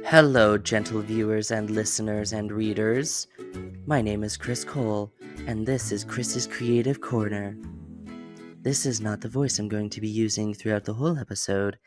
Hello, gentle viewers and listeners and readers. My name is Chris Cole, and this is Chris's Creative Corner. This is not the voice I'm going to be using throughout the whole episode,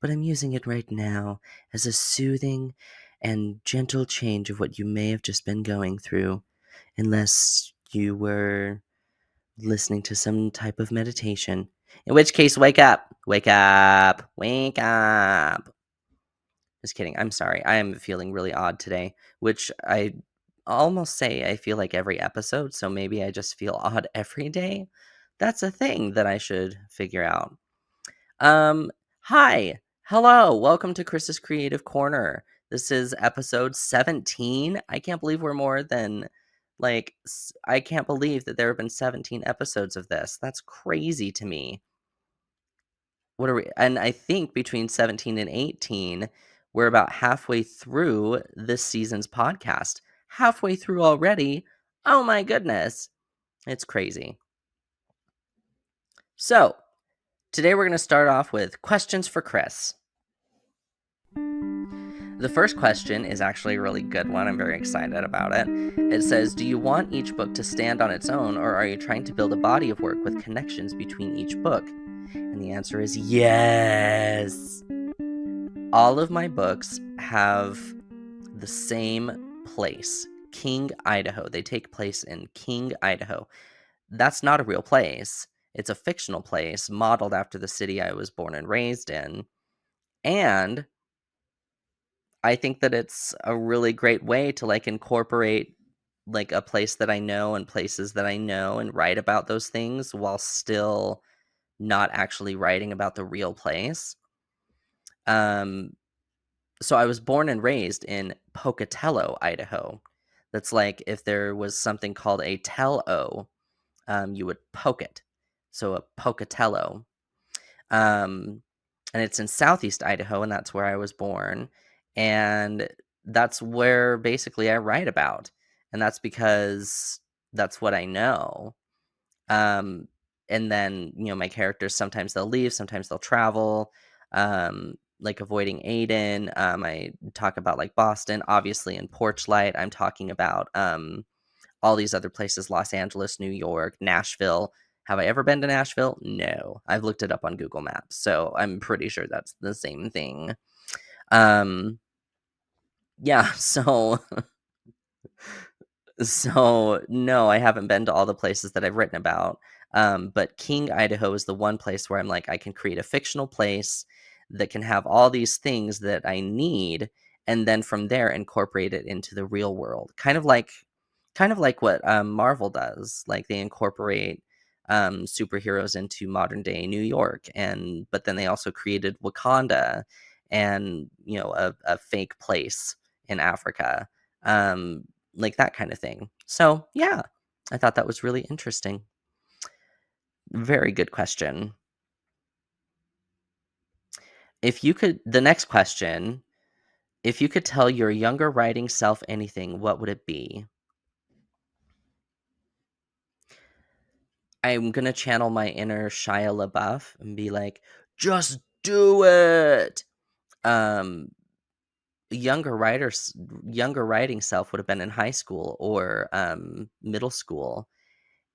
but I'm using it right now as a soothing and gentle change of what you may have just been going through, unless you were listening to some type of meditation. In which case, wake up! Wake up! Wake up! Just kidding. I'm sorry. I am feeling really odd today, which I almost say I feel like every episode, so maybe I just feel odd every day. That's a thing that I should figure out. Hi. Hello. Welcome to Chris's Creative Corner. This is episode 17. I can't believe we're more than I can't believe that there have been 17 episodes of this. That's crazy to me. What are we? And I think between 17 and 18, we're about halfway through this season's podcast. Halfway through already. Oh my goodness. It's crazy. So, today we're going to start off with questions for Chris. The first question is actually a really good one. I'm very excited about it. It says, do you want each book to stand on its own, or are you trying to build a body of work with connections between each book? And the answer is yes. All of my books have the same place, King, Idaho. They take place in King, Idaho. That's not a real place. It's a fictional place modeled after the city I was born and raised in. And I think that it's a really great way to incorporate a place that I know and places that I know and write about those things while still not actually writing about the real place. So I was born and raised in Pocatello, Idaho. That's like if there was something called a tell-o, you would poke it. So a Pocatello. And it's in southeast Idaho, and that's where I was born. And that's where basically I write about. And that's because that's what I know. And then, my characters, sometimes they'll leave, sometimes they'll travel. Avoiding Aiden. I talk about Boston, obviously in Porch Light. I'm talking about all these other places, Los Angeles, New York, Nashville. Have I ever been to Nashville? No. I've looked it up on Google Maps, so I'm pretty sure that's the same thing. Yeah, so no, I haven't been to all the places that I've written about. But King, Idaho is the one place where I'm I can create a fictional place that can have all these things that I need, and then from there incorporate it into the real world. Kind of like what Marvel does. They incorporate superheroes into modern day New York, but then they also created Wakanda and a fake place in Africa. That kind of thing. So yeah, I thought that was really interesting. Very good question. The next question, if you could tell your younger writing self anything, what would it be? I'm going to channel my inner Shia LaBeouf and be like, just do it. Younger writing self would have been in high school or middle school.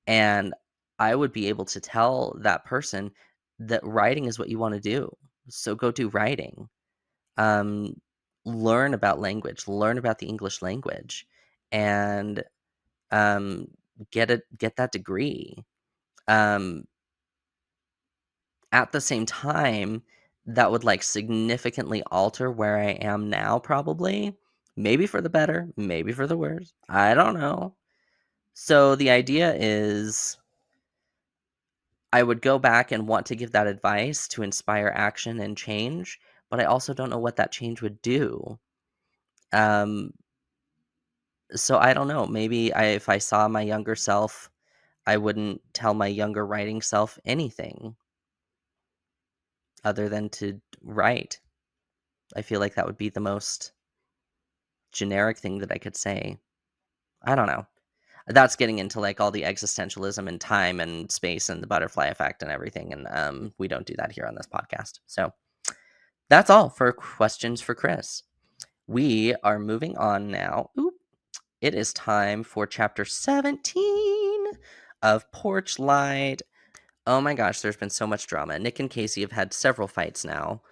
And I would be able to tell that person that writing is what you want to do. So go do writing. Learn about language, learn about the English language, and get that degree. At the same time, that would significantly alter where I am now, probably. Maybe for the better, maybe for the worse. I don't know. So the idea is I would go back and want to give that advice to inspire action and change, but I also don't know what that change would do. So I don't know. Maybe if I saw my younger self, I wouldn't tell my younger writing self anything other than to write. I feel like that would be the most generic thing that I could say. I don't know. That's getting into all the existentialism and time and space and the butterfly effect and everything, and we don't do that here on this podcast. So that's all for questions for Chris. We are moving on now. Oop. It is time for chapter 17 of Porch Light. Oh my gosh, there's been so much drama. Nick and Casey have had several fights now.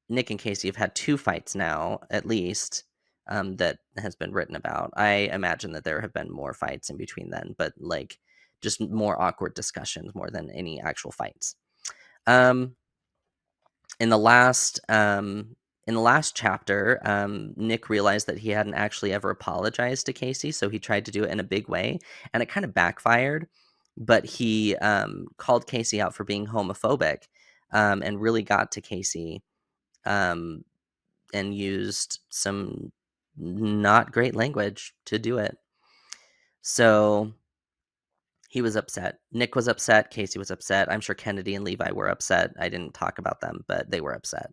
Nick and Casey have had 2 fights now, at least, that has been written about. I imagine that there have been more fights in between then, but, like, just more awkward discussions more than any actual fights. In the last chapter, Nick realized that he hadn't actually ever apologized to Casey, so he tried to do it in a big way, and it kind of backfired. But he called Casey out for being homophobic, and really got to Casey, and used some not great language to do it. So he was upset. Nick was upset. Casey was upset. I'm sure Kennedy and Levi were upset. I didn't talk about them, but they were upset.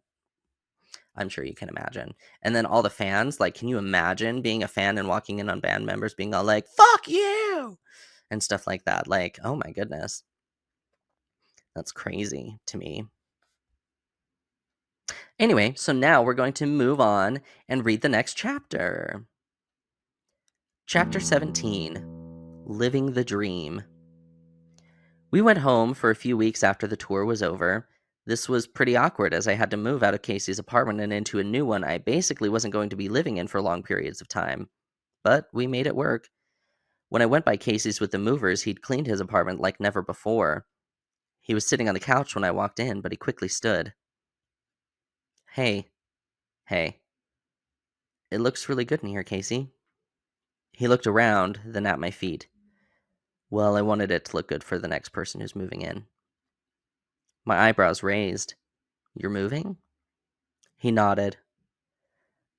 I'm sure you can imagine. And then all the fans, like, can you imagine being a fan and walking in on band members being all like, fuck you, and stuff like that? Like, oh my goodness. That's crazy to me. Anyway, so now we're going to move on and read the next chapter. Chapter 17, Living the Dream. We went home for a few weeks after the tour was over. This was pretty awkward as I had to move out of Casey's apartment and into a new one I basically wasn't going to be living in for long periods of time. But we made it work. When I went by Casey's with the movers, he'd cleaned his apartment like never before. He was sitting on the couch when I walked in, but he quickly stood. Hey. It looks really good in here, Casey. He looked around, then at my feet. Well, I wanted it to look good for the next person who's moving in. My eyebrows raised. You're moving? He nodded.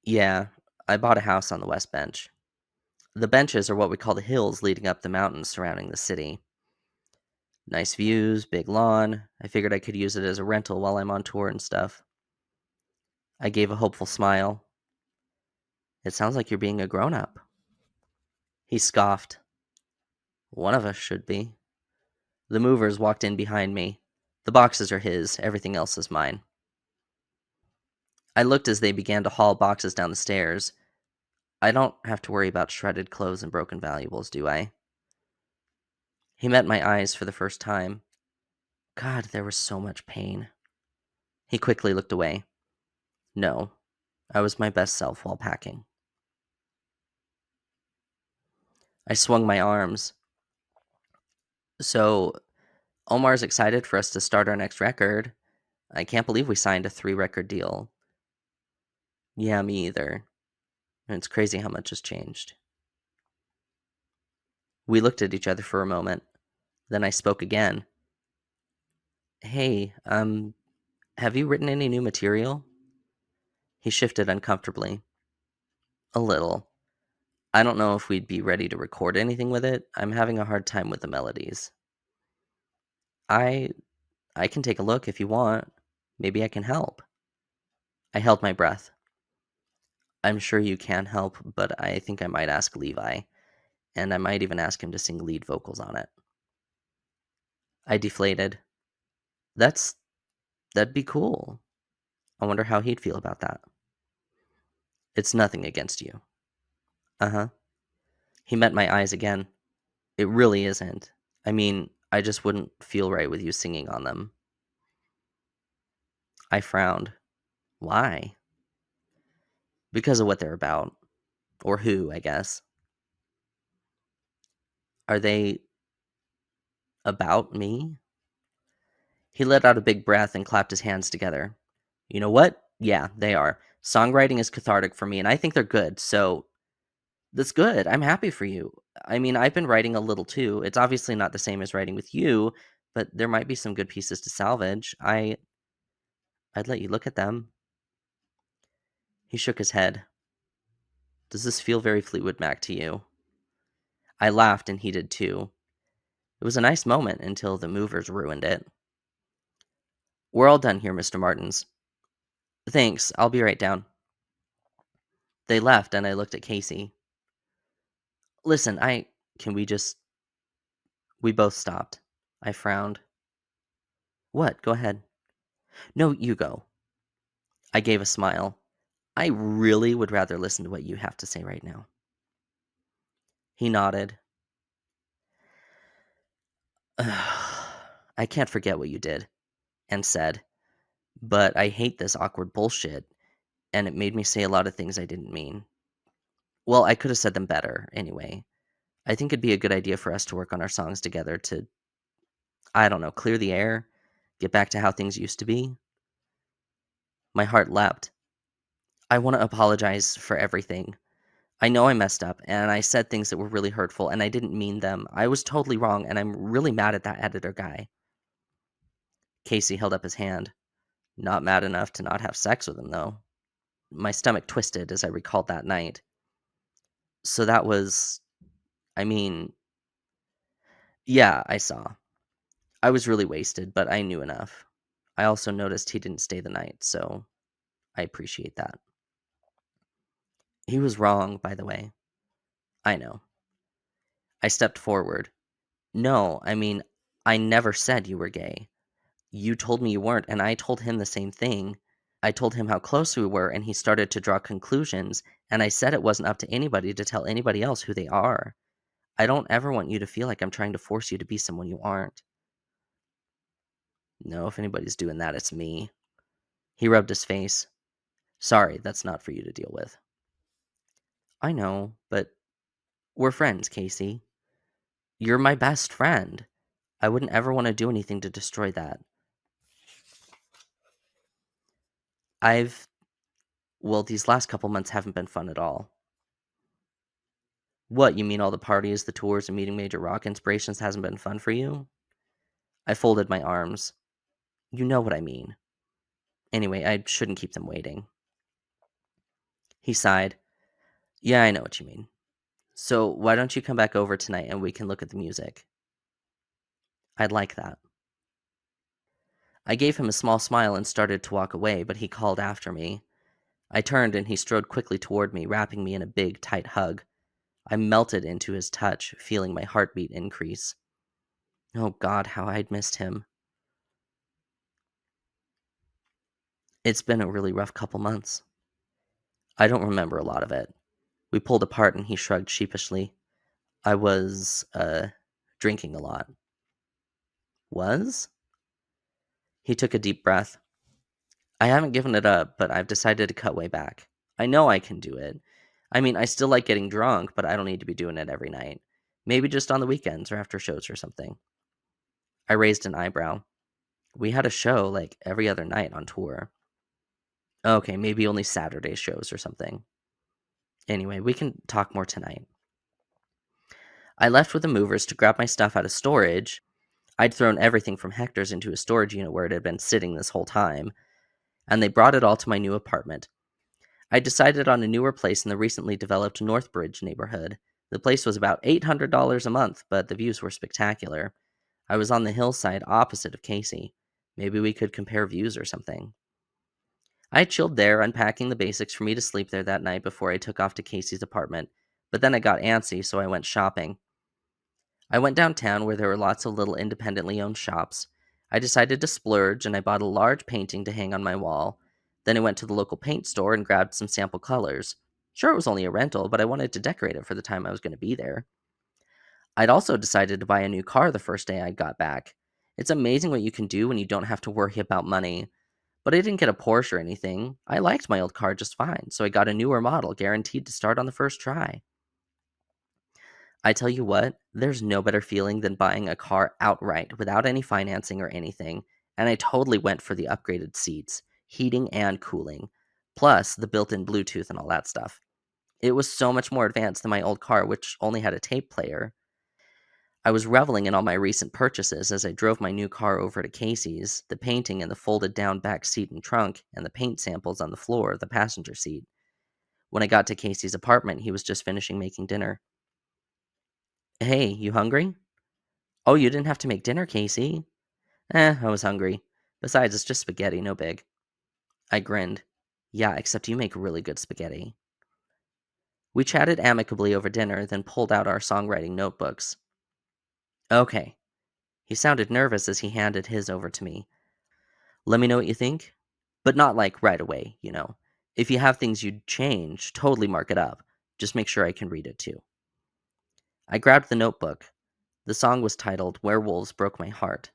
Yeah, I bought a house on the West Bench. The benches are what we call the hills leading up the mountains surrounding the city. Nice views, big lawn. I figured I could use it as a rental while I'm on tour and stuff. I gave a hopeful smile. It sounds like you're being a grown-up. He scoffed. One of us should be. The movers walked in behind me. The boxes are his, everything else is mine. I looked as they began to haul boxes down the stairs. I don't have to worry about shredded clothes and broken valuables, do I? He met my eyes for the first time. God, there was so much pain. He quickly looked away. No, I was my best self while packing. I swung my arms. So, Omar's excited for us to start our next record. I can't believe we signed a 3-record deal. Yeah, me either. And it's crazy how much has changed. We looked at each other for a moment. Then I spoke again. Hey, have you written any new material? He shifted uncomfortably. A little. I don't know if we'd be ready to record anything with it. I'm having a hard time with the melodies. I can take a look if you want. Maybe I can help. I held my breath. I'm sure you can help, but I think I might ask Levi, and I might even ask him to sing lead vocals on it. I deflated. That'd be cool. I wonder how he'd feel about that. It's nothing against you. Uh-huh. He met my eyes again. It really isn't. I mean, I just wouldn't feel right with you singing on them. I frowned. Why? Because of what they're about. Or who, I guess. Are they about me? He let out a big breath and clapped his hands together. You know what? Yeah, they are. Songwriting is cathartic for me, and I think they're good, so that's good. I'm happy for you. I mean, I've been writing a little too. It's obviously not the same as writing with you, but there might be some good pieces to salvage. I'd let you look at them. He shook his head. Does this feel very Fleetwood Mac to you? I laughed, and he did too. It was a nice moment until the movers ruined it. We're all done here, Mr. Martins. Thanks, I'll be right down. They left, and I looked at Casey. Listen, can we just... We both stopped. I frowned. What? Go ahead. No, you go. I gave a smile. I really would rather listen to what you have to say right now. He nodded. I can't forget what you did, and said, but I hate this awkward bullshit, and it made me say a lot of things I didn't mean. Well, I could have said them better, anyway. I think it'd be a good idea for us to work on our songs together to, I don't know, clear the air, get back to how things used to be. My heart leapt. I want to apologize for everything. I know I messed up, and I said things that were really hurtful, and I didn't mean them. I was totally wrong, and I'm really mad at that editor guy. Casey held up his hand. Not mad enough to not have sex with him, though. My stomach twisted as I recalled that night. So that was, I mean, yeah, I saw. I was really wasted, but I knew enough. I also noticed he didn't stay the night, so I appreciate that. He was wrong, by the way. I know. I stepped forward. No, I mean, I never said you were gay. You told me you weren't, and I told him the same thing. I told him how close we were, and he started to draw conclusions, and I said it wasn't up to anybody to tell anybody else who they are. I don't ever want you to feel like I'm trying to force you to be someone you aren't. No, if anybody's doing that, it's me. He rubbed his face. Sorry, that's not for you to deal with. I know, but we're friends, Casey. You're my best friend. I wouldn't ever want to do anything to destroy that. Well, these last couple months haven't been fun at all. What, you mean all the parties, the tours, and meeting major rock inspirations hasn't been fun for you? I folded my arms. You know what I mean. Anyway, I shouldn't keep them waiting. He sighed. Yeah, I know what you mean. So why don't you come back over tonight and we can look at the music? I'd like that. I gave him a small smile and started to walk away, but he called after me. I turned and he strode quickly toward me, wrapping me in a big, tight hug. I melted into his touch, feeling my heartbeat increase. Oh God, how I'd missed him. It's been a really rough couple months. I don't remember a lot of it. We pulled apart and he shrugged sheepishly. I was, drinking a lot. Was? He took a deep breath. I haven't given it up, but I've decided to cut way back. I know I can do it. I mean, I still like getting drunk, but I don't need to be doing it every night. Maybe just on the weekends or after shows or something. I raised an eyebrow. We had a show like every other night on tour. Okay, maybe only Saturday shows or something. Anyway, we can talk more tonight. I left with the movers to grab my stuff out of storage. I'd thrown everything from Hector's into a storage unit where it had been sitting this whole time, and they brought it all to my new apartment. I decided on a newer place in the recently developed Northbridge neighborhood. The place was about $800 a month, but the views were spectacular. I was on the hillside opposite of Casey. Maybe we could compare views or something. I chilled there, unpacking the basics for me to sleep there that night before I took off to Casey's apartment, but then I got antsy, so I went shopping. I went downtown where there were lots of little independently owned shops. I decided to splurge and I bought a large painting to hang on my wall. Then I went to the local paint store and grabbed some sample colors. Sure, it was only a rental, but I wanted to decorate it for the time I was going to be there. I'd also decided to buy a new car the first day I got back. It's amazing what you can do when you don't have to worry about money. But I didn't get a Porsche or anything. I liked my old car just fine, so I got a newer model guaranteed to start on the first try. I tell you what, there's no better feeling than buying a car outright without any financing or anything, and I totally went for the upgraded seats, heating and cooling, plus the built-in Bluetooth and all that stuff. It was so much more advanced than my old car, which only had a tape player. I was reveling in all my recent purchases as I drove my new car over to Casey's, the painting in the folded down back seat and trunk, and the paint samples on the floor of the passenger seat. When I got to Casey's apartment, he was just finishing making dinner. Hey, you hungry? Oh, you didn't have to make dinner, Casey. I was hungry. Besides, it's just spaghetti, no big. I grinned. Yeah, except you make really good spaghetti. We chatted amicably over dinner, then pulled out our songwriting notebooks. Okay. He sounded nervous as he handed his over to me. Let me know what you think. But not like right away, you know. If you have things you'd change, totally mark it up. Just make sure I can read it too. I grabbed the notebook. The song was titled Werewolves Broke My Heart.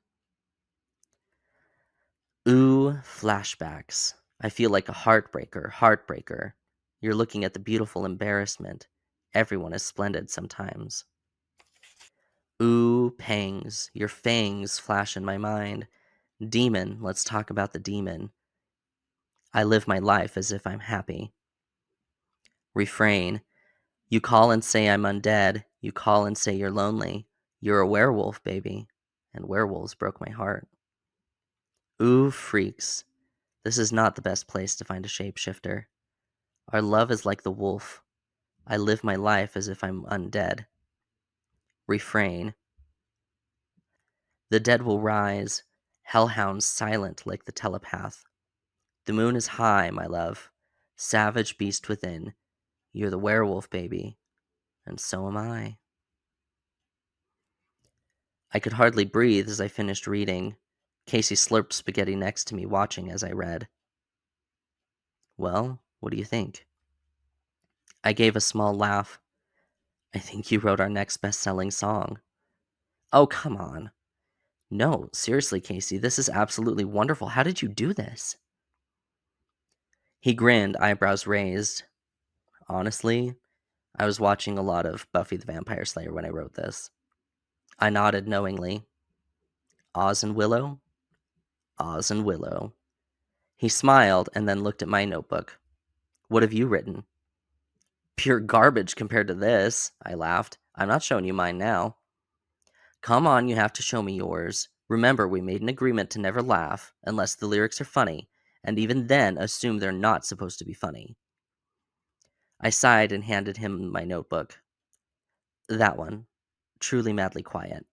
Ooh, flashbacks. I feel like a heartbreaker. You're looking at the beautiful embarrassment. Everyone is splendid sometimes. Ooh, pangs. Your fangs flash in my mind. Demon, let's talk about the demon. I live my life as if I'm happy. Refrain. You call and say I'm undead. You call and say you're lonely. You're a werewolf, baby. And werewolves broke my heart. Ooh, freaks. This is not the best place to find a shapeshifter. Our love is like the wolf. I live my life as if I'm undead. Refrain. The dead will rise, hellhounds silent like the telepath. The moon is high, my love. Savage beast within. You're the werewolf, baby. And so am I. I could hardly breathe as I finished reading. Casey slurped spaghetti next to me, watching as I read. Well, what do you think? I gave a small laugh. I think you wrote our next best-selling song. Oh, come on. No, seriously, Casey, this is absolutely wonderful. How did you do this? He grinned, eyebrows raised. Honestly, I was watching a lot of Buffy the Vampire Slayer when I wrote this. I nodded knowingly. Oz and Willow? Oz and Willow. He smiled and then looked at my notebook. What have you written? Pure garbage compared to this, I laughed. I'm not showing you mine now. Come on, you have to show me yours. Remember, we made an agreement to never laugh unless the lyrics are funny, and even then assume they're not supposed to be funny. I sighed and handed him my notebook. That one. Truly madly quiet.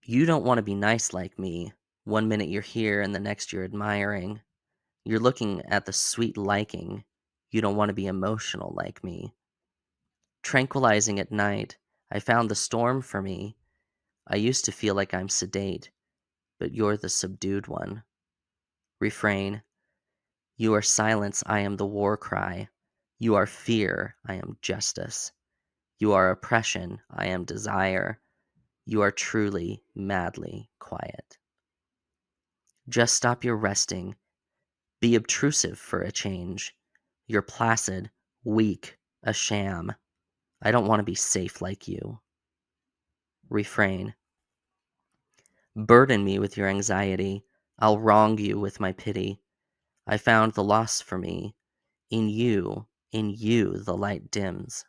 You don't want to be nice like me. One minute you're here and the next you're admiring. You're looking at the sweet liking. You don't want to be emotional like me. Tranquilizing at night, I found the storm for me. I used to feel like I'm sedate, but you're the subdued one. Refrain. You are silence, I am the war cry. You are fear, I am justice. You are oppression, I am desire. You are truly, madly quiet. Just stop your resting. Be obtrusive for a change. You're placid, weak, a sham. I don't want to be safe like you. Refrain. Burden me with your anxiety. I'll wrong you with my pity. I found the loss for me. In you, the light dims.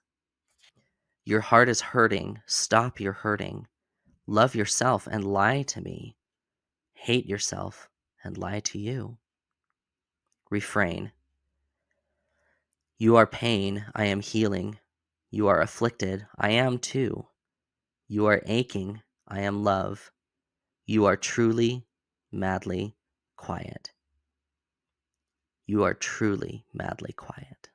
Your heart is hurting. Stop your hurting. Love yourself and lie to me. Hate yourself and lie to you. Refrain. You are pain, I am healing. You are afflicted, I am too. You are aching, I am love. You are truly, madly quiet. You are truly, madly quiet.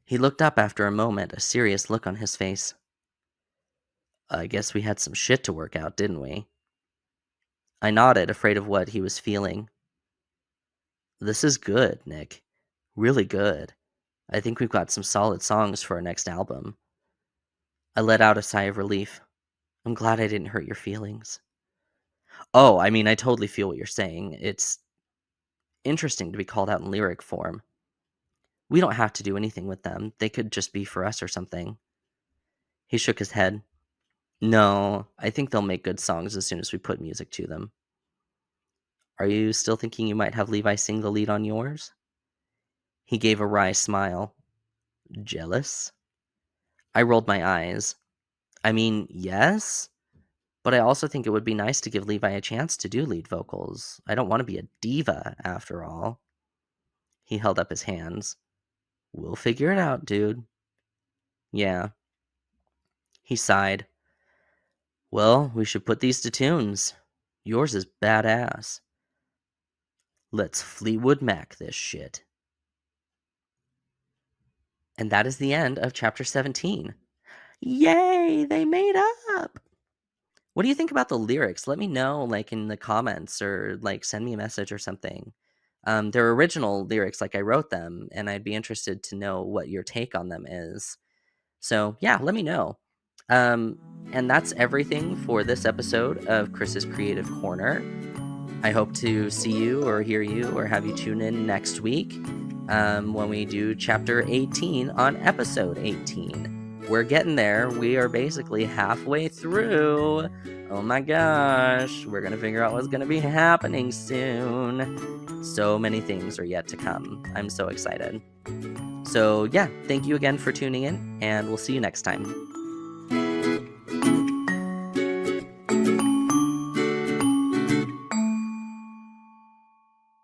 He looked up after a moment, a serious look on his face. I guess we had some shit to work out, didn't we? I nodded, afraid of what he was feeling. This is good, Nick. Really good. I think we've got some solid songs for our next album. I let out a sigh of relief. I'm glad I didn't hurt your feelings. Oh, I mean, I totally feel what you're saying. It's interesting to be called out in lyric form. We don't have to do anything with them. They could just be for us or something. He shook his head. No, I think they'll make good songs as soon as we put music to them. Are you still thinking you might have Levi sing the lead on yours? He gave a wry smile. Jealous? I rolled my eyes. I mean, yes, but I also think it would be nice to give Levi a chance to do lead vocals. I don't want to be a diva, after all. He held up his hands. We'll figure it out, dude. Yeah. He sighed. Well, we should put these to tunes. Yours is badass. Let's Fleetwood Mac this shit. And that is the end of chapter 17. Yay, they made up! What do you think about the lyrics? Let me know, like, in the comments or, like, send me a message or something. They're original lyrics, like, I wrote them, and I'd be interested to know what your take on them is. So, yeah, let me know. Um, and that's everything for this episode of Chris's Creative Corner. I hope to see you or hear you or have you tune in next week when we do Chapter 18 on Episode 18. We're getting there. We are basically halfway through. Oh my gosh. We're going to figure out what's going to be happening soon. So many things are yet to come. I'm so excited. So, yeah, thank you again for tuning in, and we'll see you next time.